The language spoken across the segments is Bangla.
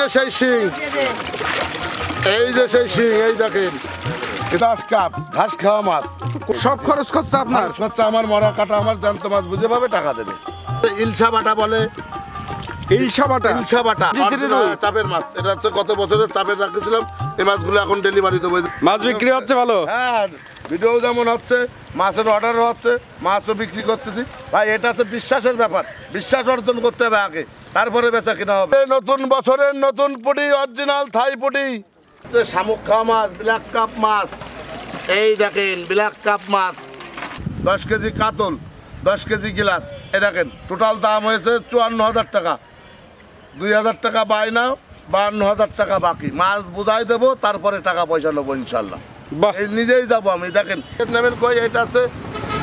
যে সেই শিং, এই যে সেই শিং, এই দেখেন গ্লাস কাপ, ঘাস খাওয়া মাছ। সব খরচ করছে আপনার? খরচা আমার, মরা কাটা আমার, জ্যান্ত মাছ বুঝে পাবে টাকা দেবে। ইলশা বাটা বলে, ইলশা বাটা, ইলশা বাটা চাপের মাছ। এটা হচ্ছে কত বছরের চাপের রাখছিলাম, এই মাছগুলো এখন ডেলিভারি দেবো। মাছ বিক্রি হচ্ছে ভালো? হ্যাঁ, ভিডিও যেমন হচ্ছে, মাছের অর্ডারও হচ্ছে, মাছও বিক্রি করতেছি ভাই। এটা হচ্ছে বিশ্বাসের ব্যাপার, বিশ্বাস অর্জন করতে হবে আগে, তারপরে বেচা কিনা হবে। নতুন বছরের নতুন পুডি, অরিজিনাল থাই পুডি, শামুক খাওয়া মাছ, ব্ল্যাক কাপ মাছ। এই দেখেন ব্ল্যাক কাপ মাছ, 10 কেজি কাতল, 10 কেজি গিলাস। এই দেখেন টোটাল দাম হয়েছে 54,000 টাকা। 2,000 টাকা বায়না, 52,000 টাকা বাকি। মাছ বুঝাই দেবো, তারপরে টাকা পয়সা নেবো ইনশাল্লাহ। এই নিজেই যাবো আমি। দেখেন নেবেন কই, এটা আছে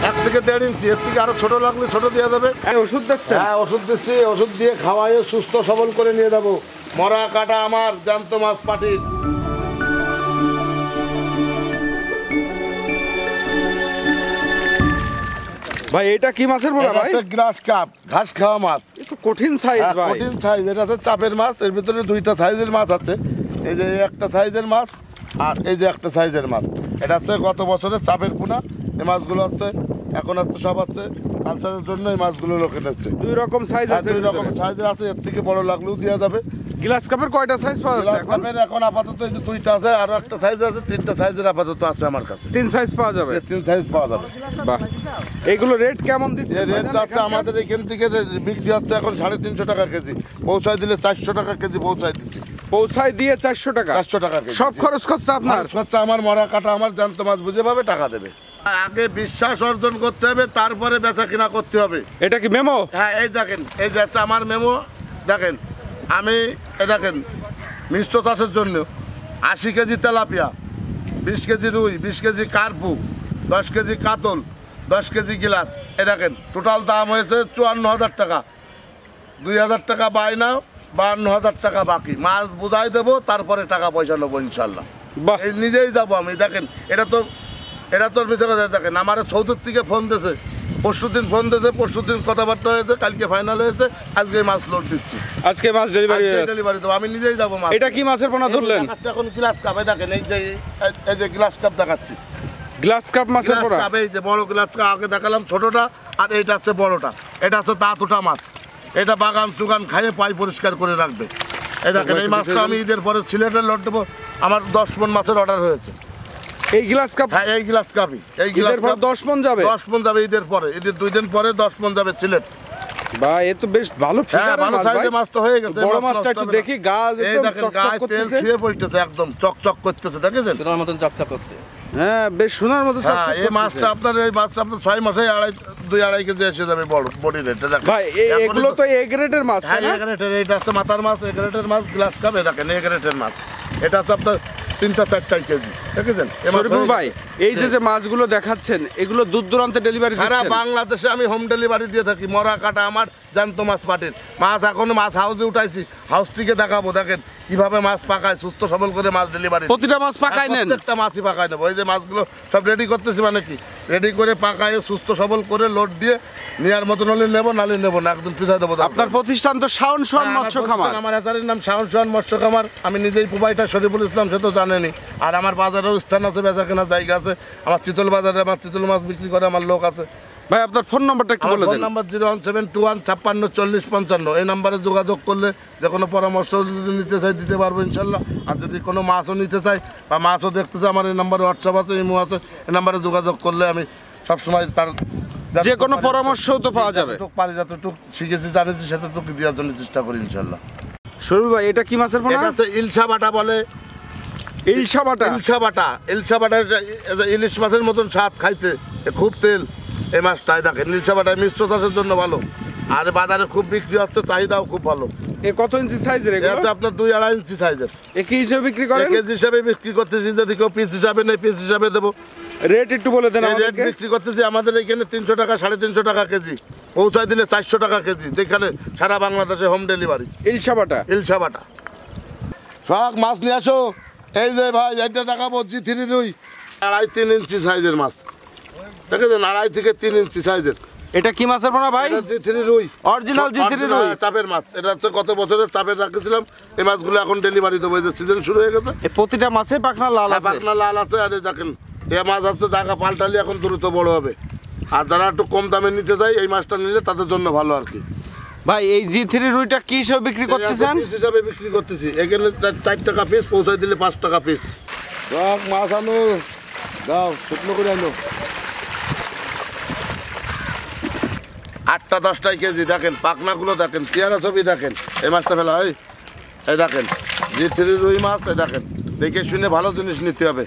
1 থেকে 1.5 ইঞ্চি, এর থেকে আরো ছোট লাগলে ছোট দিয়ে যাবে। ওষুধ দিচ্ছেন? হ্যাঁ ওষুধ দিচ্ছি, ওষুধ দিয়ে খাওয়াই সুস্থ সবল করে নিয়ে যাবো। মরা কাটা আমার, জ্যান্ত মাছ পাটির। ভাই এটা কি মাছের বলা ভাই? গ্লাস কাপ, ঘাস খাওয়া মাছ। একটু কঠিন সাইজ ভাই। কঠিন সাইজ। এটা আছে চাপের মাছ, এর ভিতরে 2টা সাইজের মাছ আছে। এই যে একটা সাইজের মাছ, আর এই যে একটা সাইজের মাছ। এটা আছে গত বছরের চাপের পোনা। এই মাছগুলো আছে এখন আছে, সব আছে কালচারের জন্য। এই মাছগুলো লোকে নিচ্ছে। 2 রকম সাইজ আছে? 2 রকম সাইজের আছে, এর থেকে বড় লাগলেও দেওয়া যাবে। গ্লাস কাপের কয়টা সাইজ পাওয়া যাচ্ছে এখন? এখন আপাতত এই যে 2টা আছে, আর একটা সাইজ আছে, 3টা সাইজের আপাতত আছে আমার কাছে। 3 সাইজ পাওয়া যাবে? 3 সাইজ পাওয়া যাবে। বাহ, এগুলো রেট কেমন দিচ্ছে? রেট যাচ্ছে আমাদের এখান থেকে বিক্রি হচ্ছে এখন 350 টাকা কেজি। পৌঁছায় দিলে 400 টাকা কেজি পৌঁছায় দিচ্ছি। পৌঁছায় দিয়ে 400 টাকা? 400 টাকা কেজি। সব খরচ করছে আপনার? খরচা আমার, মরা কাটা আমার, জ্যান্ত মাছ বুঝে পাবে টাকা দেবে। আগে বিশ্বাস অর্জন করতে হবে, তারপরে বেচা কিনা করতে হবে। এটা কি মেমো? হ্যাঁ এই দেখেন, এই যে আমার মেমো দেখেন। আমি এই দেখেন মিশ্র চাষের জন্য 80 কেজি তেলাপিয়া, 20 কেজি রুই, 20 কেজি কার্পু, 10 কেজি কাতল, 10 কেজি গিলাস। এই দেখেন টোটাল দাম হয়েছে 54,000 টাকা। 2,000 টাকা বায়না, 52,000 টাকা বাকি। মাছ বুঝাই দেবো, তারপরে টাকা পয়সা নেবো ইনশাল্লাহ। এই নিজেই যাবো আমি। দেখেন এটা তো মিথ্যে কথা। দেখেন আমার 74 থেকে ফোন দিয়েছে, পরশুদিন ফোন দিয়েছে, পরশুদিন কথাবার্তা হয়েছে, কালকে ফাইনাল হয়েছে, আজকে মাছ লোড দিচ্ছি, আজকে মাছ ডেলিভারি দেবো। আমি নিজেই যাবো মাছ। এটা কি মাছের পোনা ধরলেন? এখন গ্লাস কাপ, দেখেন এই যে গ্লাস কাপ দেখাচ্ছি। গ্লাস কাপ মাছের পোনা? এই যে বড় গ্লাস কাপ আগে দেখালাম, ছোটটা, আর এইটা হচ্ছে বড়টা। এটা হচ্ছে তাঁতুটা মাছ। এটা বাগান চুগান খাইয়ে পাই পরিষ্কার করে রাখবে। এই দেখেন এই মাছটা আমি ঈদের পরে সিলেটে লোড দেবো। আমার 10 মণ মাছের অর্ডার হয়েছে। এই গ্লাস কাপ? হ্যাঁ এই গ্লাস কাপই। এই গ্লাস কাপ 10 মণ যাবে? 10 মণ যাবে ঈদের পরে। ঈদের 2 দিন পরে 10 মণ যাবে সিলেট। ভাই এ তো বেশ ভালো ফিগারের মাছ। ভালো সাইজের মাছ তো হয়ে গেছে। বড় মাছটা একটু দেখি। গাছ একদম চকচক করতেছে, তেল ছুঁয়ে পড়তেছে, একদম চকচক করতেছে। দেখেছেন সোনার মতন চকচক করছে। হ্যাঁ বেশ সোনার মতো চকচক করতেছে। এই মাছটা আপনার, এই মাছটা আপনার 6 মাসে 2-2.5 কেজি এসে যাবে বড় বডি রেট। দেখেন ভাই এগুলো তো এ গ্রেডের মাছ। হ্যাঁ এ গ্রেডের। এইটা হচ্ছে মাথার মাছ, এ গ্রেডের মাছ, গ্লাস কাপ। দেখেন এ গ্রেডের মাছ। এটা হচ্ছে আপনার 3-4 কেজি। দেখেছেন ভাই এই যে মাছগুলো দেখাচ্ছেন, এগুলো দূর দূরান্তে ডেলিভারি দিচ্ছেন? সারা বাংলাদেশে আমি হোম ডেলিভারি দিয়ে থাকি। মরা কাটা আমার, জ্যান্ত মাছ পাটির মাছ। এখনো মাছ হাউসে উঠাইছি, হাউস থেকে দেখাবো। দেখেন কিভাবে মাছ পাকায়, সুস্থ সবল করে মাছ ডেলিভারি। প্রতিটা মাছ পাকায় নেন? প্রত্যেকটা মাছই পাকায় নেবো। এই যে মাছগুলো সব রেডি করতেছি, মানে কি রেডি করে পাকায় সুস্থ সবল করে লোড দিয়ে নেওয়ার মতন হলে নেবো, নালে নেবো না, একদম পিছাই দেবো। আপনার প্রতিষ্ঠান তো শাওন সোহান মৎস্য খামার। আমার হ্যাচারির নাম শাওন সোহান মৎস্য খামার। আমি নিজেই প্রোভাইডার শরীফুল ইসলাম, সে তো জানেনি। আর আমার বাজারেও স্থান আছে, বেচা কেনার জায়গা আছে। আমার চিতল বাজারে আমার চিতল মাছ বিক্রি করে আমার লোক আছে। ভাই আপনার ফোন নাম্বারটা একটু বলে দেন। Phone number 01721564055। এই নাম্বারে যোগাযোগ করলে যে কোনো পরামর্শ যদি নিতে চাই দিতে পারবো ইনশাল্লাহ। আর যদি কোনো মাছও নিতে চাই বা মাছও দেখতে চাই, আমার এই নাম্বারে হোয়াটসঅ্যাপ আছে, ইমো আছে। এই নাম্বারে যোগাযোগ করলে আমি সবসময় তার যে কোনো পরামর্শও তো পাওয়া যাবে। পারি যতটুকু শিখেছি জানিছি সেতটুকু দেওয়ার জন্য চেষ্টা করি ইনশাল্লাহ। শরীফ ভাই এটা কি মাছের পোনা? এটা হচ্ছে ইলশা বাটা বলে। ইলশা বাটা? ইলশা বাটা। ইলশা বাটা ইলিশ মাছের মতন স্বাদ খাইতে, খুব তেল এই মাছটাই। দেখেন ইলশা বাটা মিশ্র চাষের জন্য ভালো, আর বাজারে খুব বিক্রি হচ্ছে, চাহিদাও খুব ভালো। এ কত ইঞ্চি সাইজের এগুলো? এটা আপনার 2-2.5 ইঞ্চি সাইজের। এ কি হিসেবে বিক্রি করেন? কেজি হিসাবে বিক্রি করতেছি। যদি কেউ পিস হিসাবে নেই, পিস হিসাবে দেবো। রেট একটু বলে দেন রেট আমাদেরকে। বিক্রি করতেছি আমাদের এখানে 300 টাকা, 350 টাকা কেজি। পৌঁছায় দিলে 400 টাকা কেজি, যেখানে সারা বাংলাদেশে হোম ডেলিভারি। ইলশা বাটা? ইলশা বাটা। সব মাছ নিয়ে আসো। এই যে ভাই এটা দেখাবো G3 রুই, 2.5-3 ইঞ্চি সাইজের মাছ। দেখেছেন 2.5 থেকে 3 ইঞ্চি সাইজের। এটা কি মাছের পোনা ভাই? এটা জি3 রুই, অরিজিনাল জি3 রুই, চাপের মাছ। এটা হচ্ছে গত বছরের চাপের রাখছিলাম, এই মাছগুলো এখন ডেলিভারি দেবো, এই যে সিজন শুরু হয়ে গেছে। এই প্রতিটা মাছে পাখনা লাল আছে, পাখনা লাল আছে। আর এই দেখেন এই মাছ হচ্ছে জায়গা পাল্টালি এখন দ্রুত বড় হবে। আর যারা একটু কম দামে নিতে যায় এই মাছটা নিলে তাদের জন্য ভালো আর কি। ভাই এই জি3 রুইটা কি হিসেবে বিক্রি করতেছেন? পিস হিসাবে বিক্রি করতেছি। এখানে 4 টাকা পিস, পৌঁছাই দিলে 5 টাকা পিস। সব মাছ আনো, দাও শুকনো করে আনো। 8টা 10টাই কেজি। দেখেন পাখনাগুলো দেখেন, চেয়ারা ছবি দেখেন। এই মাছটা ফেলা হয়, এই দেখেন জি3 রুই মাছ। এই দেখেন, দেখে শুনে ভালো জিনিস নিতে হবে,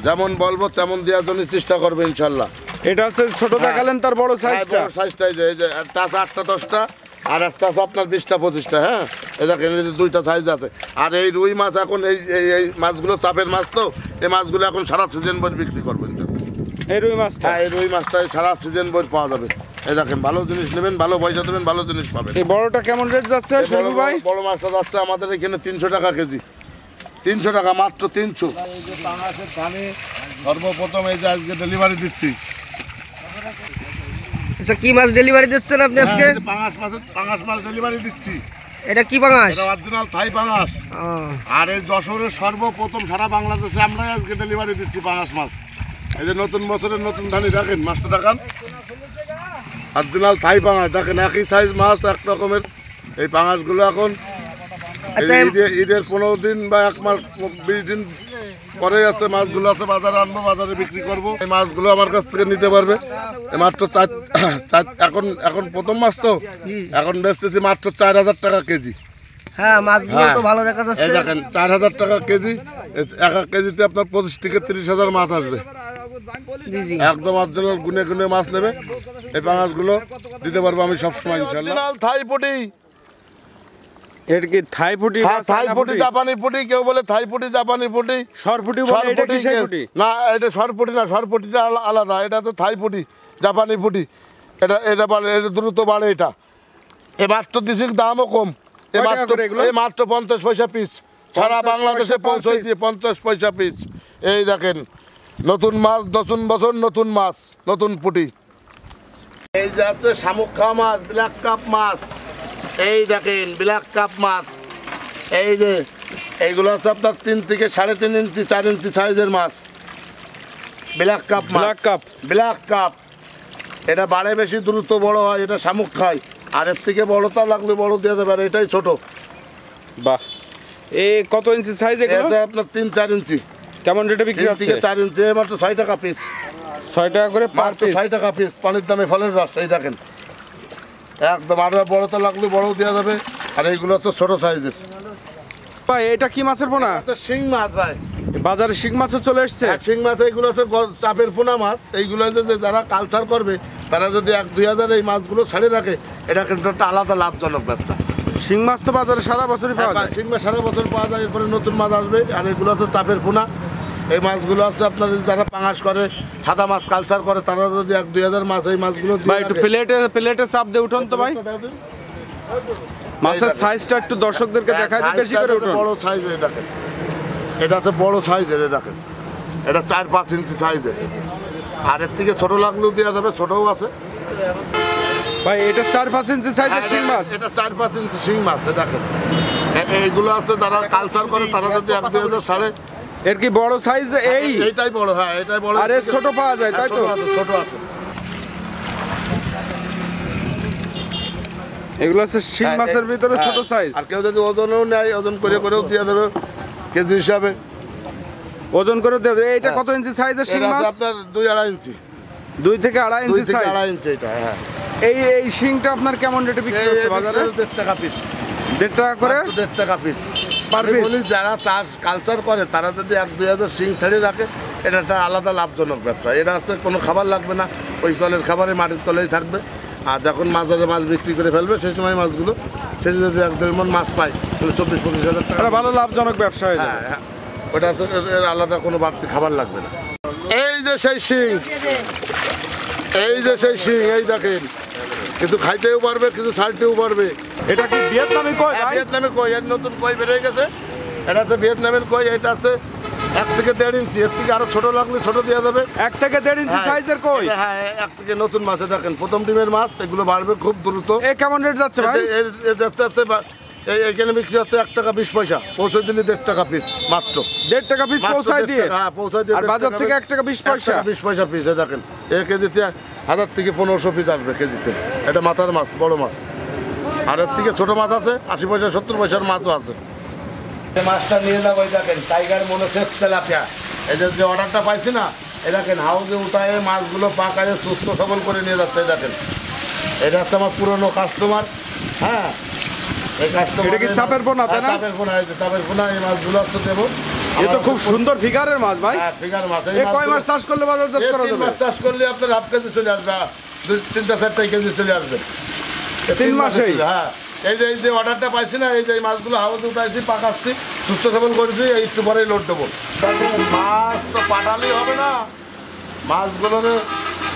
যেমন বলবো তেমন দেওয়ার জন্য চেষ্টা করবে ইনশাল্লাহ। এটা হচ্ছে ছোট দেখালেন, তার বড় সাইজটা। সাইজটাই যে এই যে একটা আছে 8টা 10টা, আর একটা আছে আপনার 20টা 25টা। হ্যাঁ, এই দেখেন এই যে 2টা সাইজ আছে। আর এই রুই মাছ এখন এই মাছগুলো চাপের মাছ, তো এই মাছগুলো এখন সারা সিজন ভর বিক্রি করবেন। এই রুই মাছটা, হ্যাঁ, এই রুই মাছটা সারা সিজন ভর পাওয়া যাবে। এই দেখেন ভালো জিনিস নেবেন, ভালো পয়সা দেবেন, ভালো জিনিস পাবেন। এই বড়টা কেমন রেট যাচ্ছে শরীফুল ভাই? বড় মাছটা যাচ্ছে আমাদের এখানে 300 টাকা কেজি। 300 টাকা, মাত্র 300। এই যে পাঙাশের ধানে সর্বপ্রথম এই যে আজকে ডেলিভারি দিচ্ছি। আচ্ছা, কি মাছ ডেলিভারি দিচ্ছেন আপনি আজকে? হ্যাঁ, পাঙাশ মাছ ডেলিভারি দিচ্ছি। এটা কি পাঙাশ? এটা অরিজিনাল থাই পাঙাশ। আর এই যশোরের সর্বপ্রথম সারা বাংলাদেশে আমরাই আজকে ডেলিভারি দিচ্ছি পাঙাশ মাছ। এই যে নতুন বছরের নতুন ধানি, দেখেন মাছটা দেখান, অরিজিনাল থাই পাঙাশ। দেখেন একই সাইজ মাছ, এক রকমের। এই পাঙাশগুলো এখন আচ্ছা, ঈদের 15 দিন বা 1 মাস 20 দিন পরে আছে মাছগুলো আছে, বাজারে আনবো, বাজারে বিক্রি করবো। এই মাছগুলো আমার কাছ থেকে নিতে পারবে। মাত্র এখন প্রথম মাছ তো এখন বেচতেছি মাত্র 4000 টাকা কেজি। হ্যাঁ, মাছগুলো তো ভালো দেখা যাচ্ছে। দেখেন 4000 টাকা কেজি। এক কেজিতে আপনার 25 থেকে 30,000 মাছ আসবে। জি জি, একদম অরিজিনাল গুনে গুনে মাছ নেবে। এই পাঙাশগুলো দিতে পারবো আমি সবসময় ইনশাআল্লাহ। থাই পুটি, এটা কি থাই পুটি? থাই পুটি, জাপানি পুটি, কেউ বলে থাই পুটি, জাপানি পুটি, সরপুটি বলে। এটা কি সেই পুটি? না, এটা সরপুটি না, সরপুটিটা আলাদা। এটা তো থাই পুটি, জাপানি পুটি। এটা বলে, এটা দ্রুত বাড়ে। এটা এ মাত্র দিছি, দামও কম। এই মাত্র 50 পয়সা পিস। সারা বাংলাদেশে পৌঁছাই দিয়ে 50 পয়সা পিস। এই দেখেন নতুন মাছ, নতুন বছর নতুন মাছ, নতুন পুটি। এই যে আছে শামুক খাওয়া মাছ, ব্ল্যাক কাপ মাছ। এই দেখেন ব্ল্যাক কাপ মাছ। এই যে এইগুলো আছে আপনার 3 থেকে 3.5 ইঞ্চি 4 ইঞ্চি সাইজের মাছ, ব্ল্যাক কাপ মাছ। ব্ল্যাক কাপ এটা বাড়ে বেশি, দ্রুত বড় হয়। এটা শামুক খায়। আর এর থেকে বড়টা লাগলে বড় দিয়ে দেবে, আর এটাই ছোট। বাহ, এই কত ইঞ্চি সাইজ এগুলো? এটা আপনার 3-4 ইঞ্চি। কেমন রেটে বিক্রি 3 হচ্ছে? থেকে 4 ইঞ্চি মাত্র 6 টাকা পিস। 6 টাকা করে পার মাত্র পিস। 6 টাকা পিস। পানির দামে ফলের রস। এই দেখেন একদম। আর বড়টা লাগলে বড়ও দেওয়া যাবে। আর এইগুলো হচ্ছে ছোট সাইজের। ভাই এটা কি মাছের পোনা? শিং মাছ ভাই, বাজারে শিং মাছও চলে এসছে। শিং মাছ এইগুলো হচ্ছে চাপের পোনা মাছ। এইগুলো যে যারা কালচার করবে তারা যদি 1-2 হাজার এই মাছগুলো ছাড়ে রাখে, এটা কিন্তু একটা আলাদা লাভজনক ব্যবসা। শিং মাছ তো বাজারে সারা বছরই পাওয়া যায়। শিং মাছ সারা বছর পাওয়া যায়। এরপরে নতুন মাছ আসবে। আর এগুলো হচ্ছে চাপের পোনা। এই মাছগুলো আছে আপনার যারা পাঙাশ করে, সাদা মাছ কালচার করে, তারা যদি 1-2 হাজার মাছ এই মাছগুলো ভাই একটু প্লেটে চাপ দিয়ে উঠুন তো ভাই। মাছের সাইজটা একটু দর্শকদেরকে দেখাই দিই, বেশি করে উঠুন। বড় সাইজের দেখেন, এটা আছে বড় সাইজের। দেখেন এটা 4-5 ইঞ্চি সাইজের। আর এর থেকে ছোট লাগলেও দেওয়া যাবে, ছোটও আছে ভাই। এটা 4-5 ইঞ্চি সাইজের শিং মাছ। এটা 4-5 ইঞ্চি শিং মাছ। দেখেন এইগুলো আছে যারা কালচার করে, তারা যদি 1-2 হাজার ছাড়ে। এর কি বড় সাইজ? এইটাই বড়। হ্যাঁ, এটাই বড়। আর এর ছোট পাওয়া যায়, তাই তো? ছোট আছে। এগুলো হচ্ছে শিং মাছের ভিতরে ছোট সাইজ। আর কেউ যদি ওজনও নেয়, ওজন করে করেও দিয়ে দেবে কেজি হিসাবে। ওজন করে দেবে। এইটা কত ইঞ্চি সাইজের শিং মাছ? আপনার 2-2.5 ইঞ্চি। 2 থেকে 2.5 ইঞ্চি সাইজ। 2-2.5 ইঞ্চি এটা। হ্যাঁ, এই শিংটা আপনার কেমন রেটে বিক্রি হচ্ছে বাজারে? 1.5 টাকা পিস। 1.5 টাকা করে 1.5 টাকা পিস পার পিস। বলি যারা কালচার করে তারা যদি 1-2 হাজার শিং ছেড়ে রাখে, এটা একটা আলাদা লাভজনক ব্যবসা। এটা হচ্ছে কোনো খাবার লাগবে না, ওই কলের খাবারে মাটির তলেই থাকবে। আর যখন বাজারে মাছ বিক্রি করে ফেলবে সেই সময় মাছগুলো সে যদি 1-1.5 মণ মাছ পায়, তাহলে 24-25 হাজার টাকা। এটা ভালো লাভজনক ব্যবসা হয়ে যাবে। হ্যাঁ, ওটা হচ্ছে আলাদা কোনো বাড়তি খাবার লাগবে না। এই যে সেই শিং, এই যে সেই শিং, এই দেখেন কিছু খাইতেও পারবে, কিছু ছাড়তেও পারবে। এটা কি ভিয়েতনামি কই ভাই? ভিয়েতনামি কই। এর নতুন কই বেরিয়ে গেছে। এটা হচ্ছে ভিয়েতনামের কই। এটা আছে 1 থেকে 1.5 ইঞ্চি, এর থেকে আরো ছোট লাগলে ছোট দেওয়া যাবে। 1 থেকে 1.5 ইঞ্চি হ্যাঁ, সাইজের কই? হ্যাঁ 1 থেকে নতুন মাছে দেখেন প্রথম ডিমের মাছ, এগুলো বাড়বে খুব দ্রুত। এ কেমন রেট যাচ্ছে ভাই? এইখানে বিক্রি হচ্ছে 1 টাকা 20 পয়সা, পৌঁছে দিলে 1.5 টাকা পিস মাত্র। 1.5 টাকা পিস পৌঁছায় দিয়ে? হ্যাঁ পৌঁছায় দিয়ে। আর বাজার থেকে 1 টাকা 20 পয়সা? 20 পয়সা পিস। দেখেন এই কেজিতে 1000 থেকে 1500 পিস আসবে কেজিতে। এটা মাথার মাছ, বড় মাছ। আর এর থেকে ছোট মাছ আছে 80 পয়সা 70 পয়সার মাছও আছে। এই মাছটা নিয়ে যাবো, এই দেখেন টাইগার মনোসেক্স তেলাপিয়া। এদের যে অর্ডারটা পাইছি না, এই দেখেন হাউজে উঠায় মাছগুলো পাকায় সুস্থ সবল করে নিয়ে যাচ্ছে। এই দেখেন এটা হচ্ছে আমার পুরনো কাস্টমার। হ্যাঁ এই কাস্টমার। এটা কি চাপের পোনা, তাই না? চাপের পোনা, এই যে চাপের পোনা, এই মাছগুলো হচ্ছে দেবো। এ তো খুব সুন্দর ফিগারের মাছ ভাই। হ্যাঁ ফিগার মাছ। এ কয় মাস চাষ করলে বাজারজাত করা 3 যাবে? মাস চাষ করলে আপনার হাফ কেজি চলে আসবে, 2-3-4 কেজি চলে আসবে 3 মাসেই? হ্যাঁ এই যে অর্ডারটা পাইছি না, এই যে মাছগুলো হাওয়াতে উঠাইছি, পাকাচ্ছি, সুস্থ সবল করেছি, এই একটু পরেই লোড দেবো। মাছ তো পাঠালেই হবে না, মাছগুলোর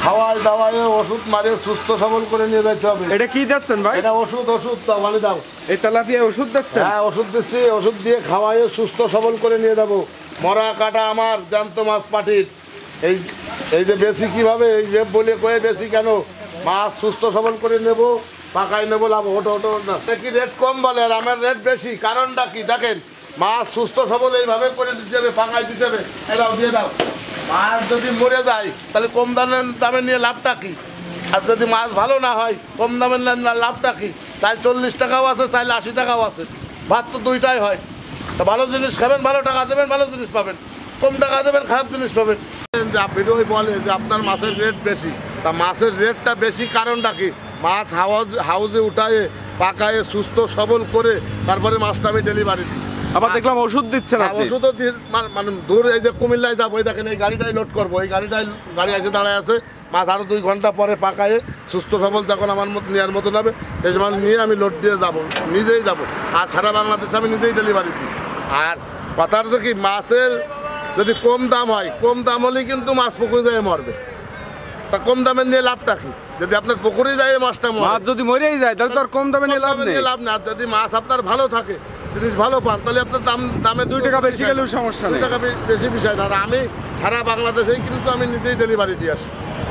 খাওয়ায় দাওয়ায় ওষুধ মারিয়ে সুস্থ সবল করে নিয়ে যেতে হবে। এটা কি দিচ্ছেন ভাই? এটা ওষুধ দাও, মানে দাও। এই তেলাপিয়া ওষুধ দিচ্ছেন? হ্যাঁ ওষুধ দিচ্ছি, ওষুধ দিয়ে খাওয়াইয়ে সুস্থ সবল করে নিয়ে যাবো। মরা কাটা আমার জ্যান্ত মাছ পাটির। এই যে বেশি কিভাবে, এই যে বলে কয়ে বেশি কেন, মাছ সুস্থ সবল করে নেবো, পাকাই নেবো, লাভ ওটো না। কি রেট কম বলে আর আমার রেট বেশি, কারণটা কি দেখেন, মাছ সুস্থ সবল এইভাবে করে দিতে হবে, পাকাই দিতে হবে। এটাও দিয়ে দাও। মাছ যদি মরে যায় তাহলে কম দামে নিয়ে লাভটা কি? আর যদি মাছ ভালো না হয় কম দামের লাভটা কি? চাই 40 টাকাও আছে, চাইলে 80 টাকাও আছে, ভাত তো দুইটাই হয়। তা ভালো জিনিস খাবেন, ভালো টাকা দেবেন, ভালো জিনিস পাবেন। কম টাকা দেবেন, খারাপ জিনিস পাবেন। ভিডিওই বলে যে আপনার মাছের রেট বেশি, তা মাছের রেটটা বেশি কারণটা কি? মাছ হাউজে উঠায়ে পাকায়ে সুস্থ সবল করে তারপরে মাছটা আমি ডেলিভারি দিই। আবার দেখলাম ওষুধ দিচ্ছেন আপনি? ওষুধও দিয়ে মানে দূর, এই যে কুমিল্লায় যাবো, এই দেখেন এই গাড়িটাই লোড করবো, এই গাড়ি এসে দাঁড়ায় আছে। মাছ আরও 2 ঘন্টা পরে পাকায়ে সুস্থ সবল যখন আমার মতো নেওয়ার মতো নেবে, এই মাছ নিয়ে আমি লোড দিয়ে যাবো, নিজেই যাবো। আর সারা বাংলাদেশে আমি নিজেই ডেলিভারি দিই। আর কথার যে কি, মাছের যদি কম দাম হয়, কম দাম হলেই কিন্তু মাছ পুকুরে যায় মরবে। তা কম দামে নিয়ে লাভটা কি? যদি আপনার পুকুরে যায় মাছটা মাছ যদি মরেই যায় তাহলে তো আর কম দামে নিয়ে লাভ নেই। লাভ না। যদি মাছ আপনার ভালো থাকে, জিনিস ভালো পান, তাহলে আপনার দামে 2 টাকা বেশি গেলেও সমস্যা 2 নেই। টাকা বেশি বিষয় না। আর আমি সারা বাংলাদেশেই কিন্তু আমি নিজেই ডেলিভারি দিয়ে আসি।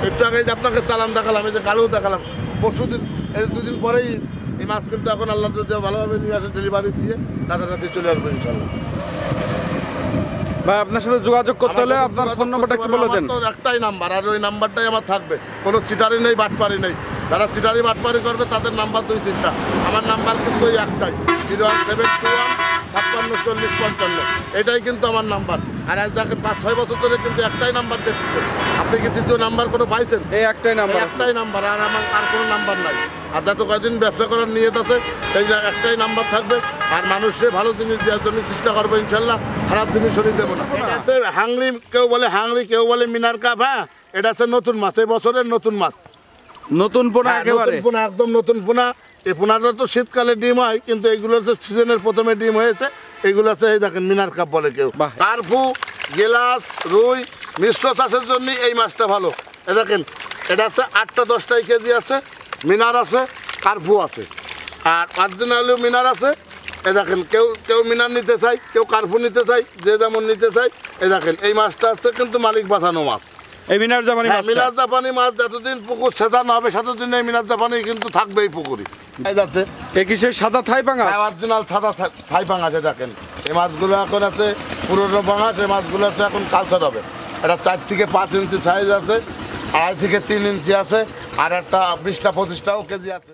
একটু আগে যে আপনাকে চালান দেখালাম, এই যে কালও দেখালাম, পরশু দিন, এই 2 দিন পরেই এই মাছ কিন্তু এখন আল্লাহ যদি ভালোভাবে নিয়ে আসে, ডেলিভারি দিয়ে রাতারাতি চলে আসবে ইনশাল্লাহ। ভাই আপনার সাথে যোগাযোগ করতে হলে আপনার ফোন নাম্বারটা একটু বলে দেন। আমার তো একটাই নাম্বার, আর ওই নাম্বারটাই আমার থাকবে। কোনো চিটারি নেই, বাটপারি নেই। যারা চিটারি বাটপারি করবে তাদের নাম্বার 2-3টা। আমার নাম্বার কিন্তু ওই একটাই, 01721 56 40 55। এটাই কিন্তু আমার নাম্বার। আর আজ দেখেন 5-6 বছর ধরে কিন্তু একটাই নাম্বার দেখতেছেন। আপনি কি দ্বিতীয় নাম্বার কোনো পাইছেন? এই একটাই নাম্বার? একটাই নাম্বার, আর আমার আর কোনো নাম্বার নাই। আর যত কয়দিন ব্যবসা করার নিয়ত আছে, এই যে একটাই নাম্বার থাকবে। আর মানুষে ভালো জিনিস দেওয়ার জন্য চেষ্টা করবো ইনশাল্লাহ, খারাপ জিনিস শরীর দেবো না। এটা আছে হাংরি, কেউ বলে হাংরি, কেউ বলে মিনার কাপ। হ্যাঁ এটা আছে নতুন মাছ, এই বছরের নতুন মাছ, নতুন পোনা একেবারে? নতুন পোনা, একদম নতুন পোনা। এই পোনাটা তো শীতকালে ডিম হয়, কিন্তু এইগুলো হচ্ছে সিজনের প্রথমে ডিম হয়েছে। এইগুলো আছে, এই দেখেন মিনার কাপ বলে কেউ। বাহ। কার্পু, গেলাস, রুই, মিশ্র চাষের জন্য এই মাছটা ভালো। এ দেখেন এটা আছে 8-10 কেজি আছে, মিনার আছে, কার্পু আছে। আর অরিজিনালিও মিনার আছে। এ দেখেন কেউ মিনার নিতে চাই, কেউ কার্পু নিতে চাই, যে যেমন নিতে চাই। এই দেখেন এই মাছটা আছে কিন্তু মালিক বাঁচানো মাছ। এই মিনার জাপানি মাছ? মিনার জাপানি মাছ যতদিন পুকুর ছেঁচানো হবে ততদিন এই মিনার জাপানি কিন্তু থাকবে এই পুকুরে। এই যাচ্ছে এ কি সেই সাদা থাই পাঙ্গাস? অরিজিনাল সাদা থাই পাঙ্গাস। দেখেন এই মাছগুলো এখন আছে পুরনো পাঙ্গাস। এই মাছগুলো আছে এখন কালচার হবে। এটা 4 থেকে 5 ইঞ্চি সাইজ আছে, 2.5 থেকে 3 ইঞ্চি আছে, আর একটা 20-25 কেজি আছে।